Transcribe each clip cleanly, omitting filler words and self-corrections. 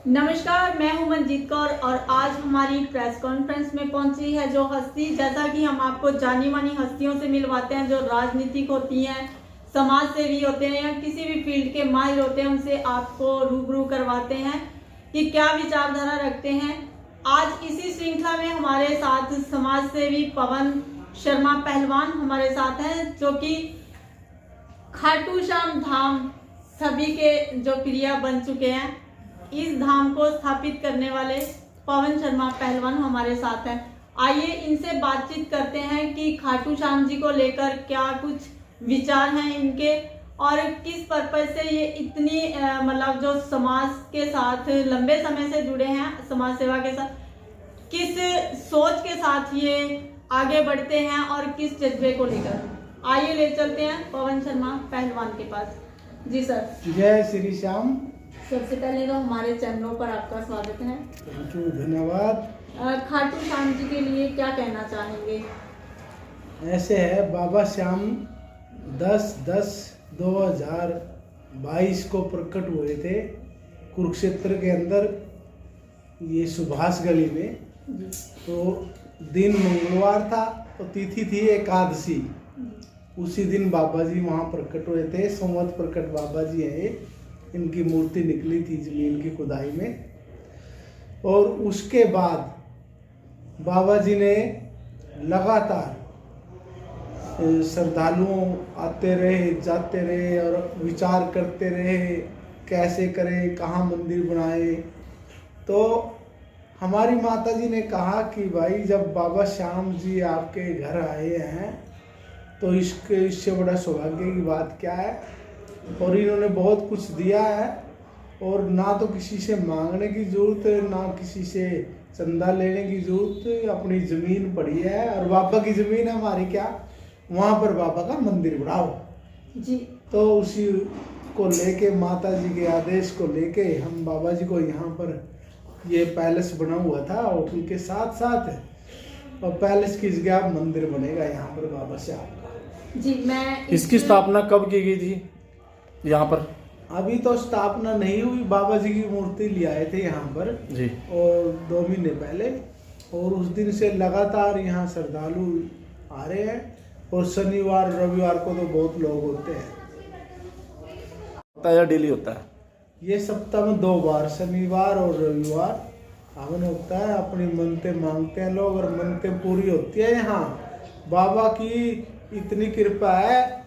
नमस्कार, मैं हूं मंजीत कौर और आज हमारी प्रेस कॉन्फ्रेंस में पहुंची है जो हस्ती, जैसा कि हम आपको जानी मानी हस्तियों से मिलवाते हैं जो राजनीतिक होती हैं, समाज सेवी होते हैं या किसी भी फील्ड के माहिर होते हैं, उनसे आपको रूबरू करवाते हैं कि क्या विचारधारा रखते हैं। आज इसी श्रृंखला में हमारे साथ समाज सेवी पवन शर्मा पहलवान हमारे साथ हैं, जो कि खाटू श्याम धाम सभी के जो प्रिय बन चुके हैं। इस धाम को स्थापित करने वाले पवन शर्मा पहलवान हमारे साथ हैं। आइए इनसे बातचीत करते हैं कि खाटू श्याम जी को लेकर क्या कुछ विचार हैं इनके और किस पर्पज से ये इतनी मतलब जो समाज के साथ लंबे समय से जुड़े हैं, समाज सेवा के साथ किस सोच के साथ ये आगे बढ़ते हैं और किस जज्बे को लेकर। आइए ले चलते हैं पवन शर्मा पहलवान के पास। जी सर। जय श्री श्याम। सबसे पहले तो हमारे चैनलों पर आपका स्वागत है। धन्यवाद। खाटू श्याम जी के लिए क्या कहना चाहेंगे? ऐसे है, बाबा श्याम 10/10/2022 को प्रकट हुए थे कुरुक्षेत्र के अंदर, ये सुभाष गली में। तो दिन मंगलवार था, तो तिथि थी एकादशी। उसी दिन बाबा जी वहाँ प्रकट हुए थे। संवत प्रकट बाबा जी हैं। इनकी मूर्ति निकली थी जमीन की खुदाई में। और उसके बाद बाबा जी ने लगातार श्रद्धालुओं आते रहे, जाते रहे और विचार करते रहे कैसे करें, कहाँ मंदिर बनाए। तो हमारी माता जी ने कहा कि भाई जब बाबा श्याम जी आपके घर आए हैं तो इससे बड़ा सौभाग्य की बात क्या है। और इन्होंने बहुत कुछ दिया है और ना तो किसी से मांगने की जरूरत है, ना किसी से चंदा लेने की जरूरत है। अपनी ज़मीन पड़ी है और बाबा की ज़मीन है हमारी, क्या वहाँ पर बाबा का मंदिर बनाओ जी। तो उसी को लेके, माता जी के आदेश को लेके हम बाबा जी को यहाँ पर ये पैलेस बना हुआ था होटल के साथ साथ, और पैलेस की जगह मंदिर बनेगा यहाँ पर बाबा श्याम का। जी। मैं इसकी स्थापना कब की गई थी यहाँ पर? अभी तो स्थापना नहीं हुई, बाबा जी की मूर्ति ले आए थे यहाँ पर जी, और 2 महीने पहले। और उस दिन से लगातार यहाँ श्रद्धालु आ रहे हैं और शनिवार रविवार को तो बहुत लोग होते हैं। होता है या डेली होता है? ये सप्ताह में 2 बार, शनिवार और रविवार हवन होता है। अपनी मन्नतें मांगते हैं लोग और मन्नतें पूरी होती है। यहाँ बाबा की इतनी कृपा है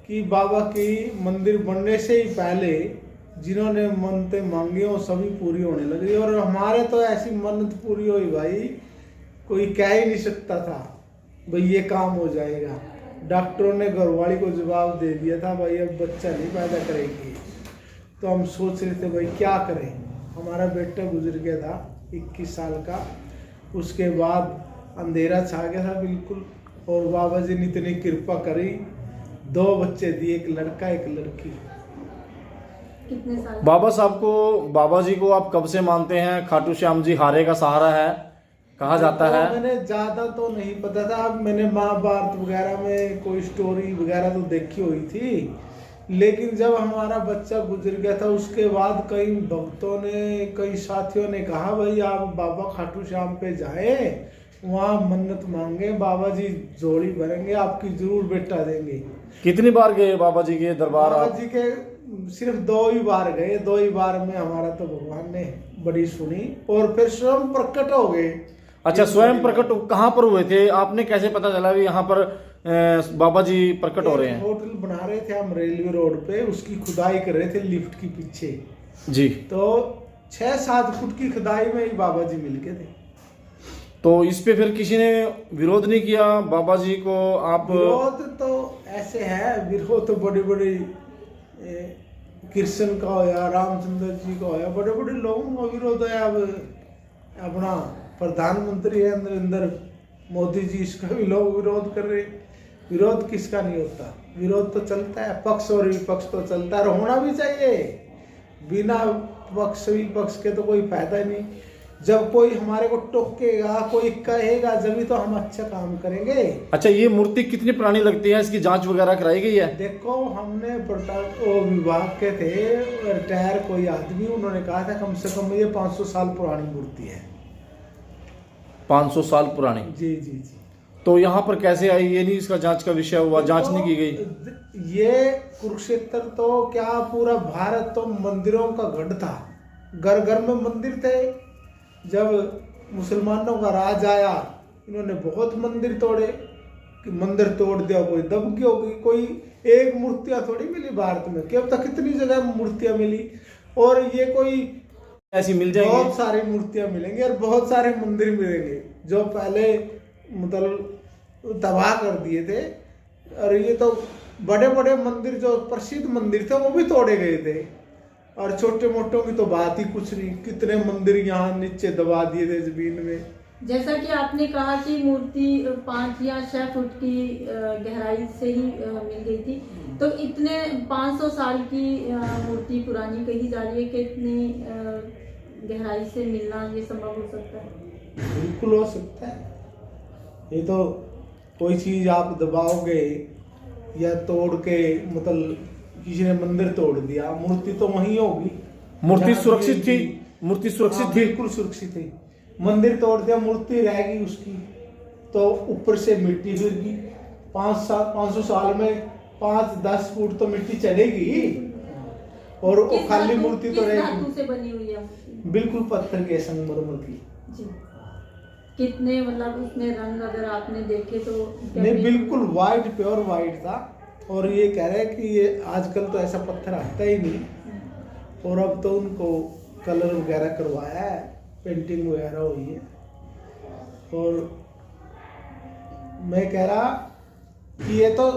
कि बाबा की मंदिर बनने से ही पहले जिन्होंने मन्नतें मांगी वो सभी पूरी होने लगी। और हमारे तो ऐसी मन्नत पूरी हुई भाई, कोई कह ही नहीं सकता था भाई ये काम हो जाएगा। डॉक्टरों ने घरवाली को जवाब दे दिया था भाई अब बच्चा नहीं पैदा करेगी। तो हम सोच रहे थे भाई क्या करें। हमारा बेटा गुजर गया था 21 साल का। उसके बाद अंधेरा छा गया था बिल्कुल। और बाबा जी ने इतनी कृपा करी, 2 बच्चे दिए, एक लड़का एक लड़की। कितने साल? बाबा जी को आप कब से मानते हैं? खाटू श्याम जी हारे का सहारा है कहा जाता है। मैंने ज्यादा तो नहीं पता था। अब मैंने महाभारत वगैरह में कोई स्टोरी वगैरह तो देखी हुई थी, लेकिन जब हमारा बच्चा गुजर गया था उसके बाद कई भक्तों ने, कई साथियों ने कहा भाई आप बाबा खाटू श्याम पे जाएं, वहाँ मन्नत मांगे, बाबा जी जोड़ी भरेंगे, आपकी जरूर बेटा देंगे। कितनी बार गए बाबा जी के दरबार? बाबा जी के सिर्फ 2 ही बार गए। 2 ही बार में हमारा तो भगवान ने बड़ी सुनी और फिर स्वयं प्रकट हो गए। अच्छा, स्वयं प्रकट कहाँ पर हुए थे? आपने कैसे पता चला भी यहाँ पर बाबा जी प्रकट हो रहे हैं? होटल बना रहे थे हम रेलवे रोड पे, उसकी खुदाई कर रहे थे लिफ्ट के पीछे जी। तो 6-7 फुट की खुदाई में ही बाबा जी मिल गए थे। तो इस पे फिर किसी ने विरोध नहीं किया बाबा जी को? आप विरोध तो ऐसे है, विरोध तो बड़े बड़े कृष्ण का होया, रामचंद्र जी का होया, बड़े बड़े लोगों का विरोध है। अब अपना प्रधानमंत्री है नरेंद्र मोदी जी, इसका भी लोग विरोध कर रहे। विरोध किसका नहीं होता? विरोध तो चलता है, पक्ष और विपक्ष तो चलता है, होना भी चाहिए। बिना पक्ष विपक्ष के तो कोई फायदा नहीं। जब कोई हमारे को टोकेगा, कोई कहेगा, जब तो हम अच्छा काम करेंगे। अच्छा, ये मूर्ति कितनी पुरानी लगती है? इसकी जांच वगैरह कराई गई है? देखो, हमने विभाग के थे रिटायर कोई आदमी, उन्होंने कहा था कम से कम ये 500 साल पुरानी मूर्ति है। 500 साल पुरानी? जी जी जी। तो यहाँ पर कैसे आई, ये नहीं इसका जांच का विषय हुआ, जांच नहीं की गई? ये कुरुक्षेत्र तो क्या, पूरा भारत तो मंदिरों का गढ़ था, घर घर में मंदिर थे। जब मुसलमानों का राज आया, इन्होंने बहुत मंदिर तोड़े, कि मंदिर तोड़ दिया, कोई दबकी होगी, कोई एक मूर्तियां थोड़ी मिली भारत में, कि अब तक कितनी जगह मूर्तियां मिली, और ये कोई ऐसी मिल जाएगी? बहुत सारी मूर्तियां मिलेंगी और बहुत सारे मंदिर मिलेंगे जो पहले मतलब तबाह कर दिए थे। और ये तो बड़े बड़े मंदिर, जो प्रसिद्ध मंदिर थे, वो भी तोड़े गए थे, और छोटे मोटों की तो बात ही कुछ नहीं, कितने मंदिर यहाँ नीचे दबा दिए थे जमीन में। जैसा कि आपने कहा कि मूर्ति 5 या 6 फुट की गहराई से ही मिल गई थी, तो इतने 500 साल की मूर्ति पुरानी कही जा रही है कि इतनी गहराई से मिलना ये संभव हो सकता है? बिल्कुल हो सकता है। ये तो कोई चीज आप दबाओगे या तोड़ के, मतलब किसी ने मंदिर तोड़ दिया, मूर्ति तो वहीं होगी। मूर्ति सुरक्षित थी? मूर्ति सुरक्षित थी? बिल्कुल सुरक्षित थी। मंदिर तोड़ दिया, मूर्ति रहेगी उसकी, तो ऊपर से मिट्टी गिरगी। 500 साल में 5-10 फुट तो मिट्टी चढ़ेगी, और वो खाली मूर्ति तो रहेगी। धातु से बनी हुई है? बिल्कुल पत्थर के, संगमरमर की। जी। कितने मतलब उसमें रंग अगर आपने देखे तो? नहीं, बिल्कुल वाइट, प्योर वाइट था। और ये कह रहे हैं कि ये आजकल तो ऐसा पत्थर आता ही नहीं, और अब तो उनको कलर वगैरह करवाया है, पेंटिंग वगैरह हुई है। और मैं कह रहा कि ये तो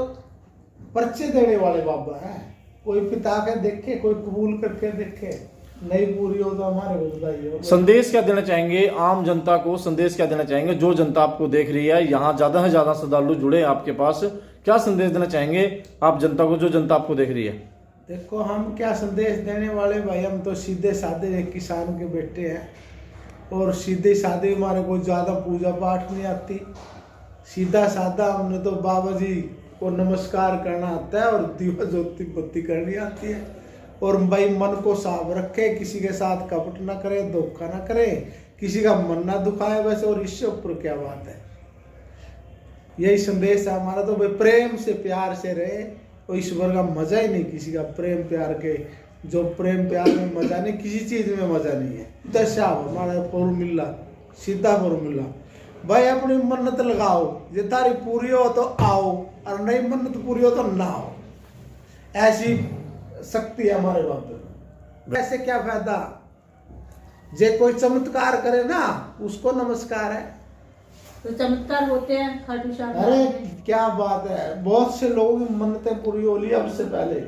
पर्चे देने वाले बाबा है, कोई पिता के देखे, कोई कबूल करके देखे, नहीं पूरी हो तो हमारे को बताइए। संदेश क्या देना चाहेंगे आम जनता को? संदेश क्या देना चाहेंगे? जो जनता आपको देख रही है, यहाँ ज्यादा से ज्यादा श्रद्धालु जुड़े हैं आपके पास, क्या संदेश देना चाहेंगे आप जनता को, जो जनता आपको देख रही है? देखो, हम क्या संदेश देने वाले भाई, हम तो सीधे साधे एक किसान के बेटे हैं, और सीधे साधे हमारे को ज़्यादा पूजा पाठ नहीं आती। सीधा साधा हमने तो बाबा जी को नमस्कार करना आता है, और दीवा ज्योति बत्ती करनी आती है। और भाई मन को साफ रखे, किसी के साथ कपट ना करे, धोखा ना करे, किसी का मन ना दुखाए बस, और इससे ऊपर क्या बात है। यही संदेश है हमारा। तो भाई प्रेम से, प्यार से रहे, और ईश्वर का मजा ही नहीं किसी का प्रेम प्यार के। जो प्रेम प्यार में मजा नहीं, किसी चीज में मजा नहीं है। दशा हमारा फॉर्मूला, सीधा फॉर्मूला, भाई अपनी मन्नत लगाओ, ये तारी पूरी हो तो आओ, और नहीं मन्नत पूरी हो तो ना आओ। ऐसी शक्ति है हमारे बाबा में। ऐसे क्या फायदा, जे कोई चमत्कार करे ना, उसको नमस्कार है। तो चमत्कार होते हैं खाटू श्याम? अरे क्या बात है, बहुत से लोगों की मन्नतें पूरी हो ली अब से पहले।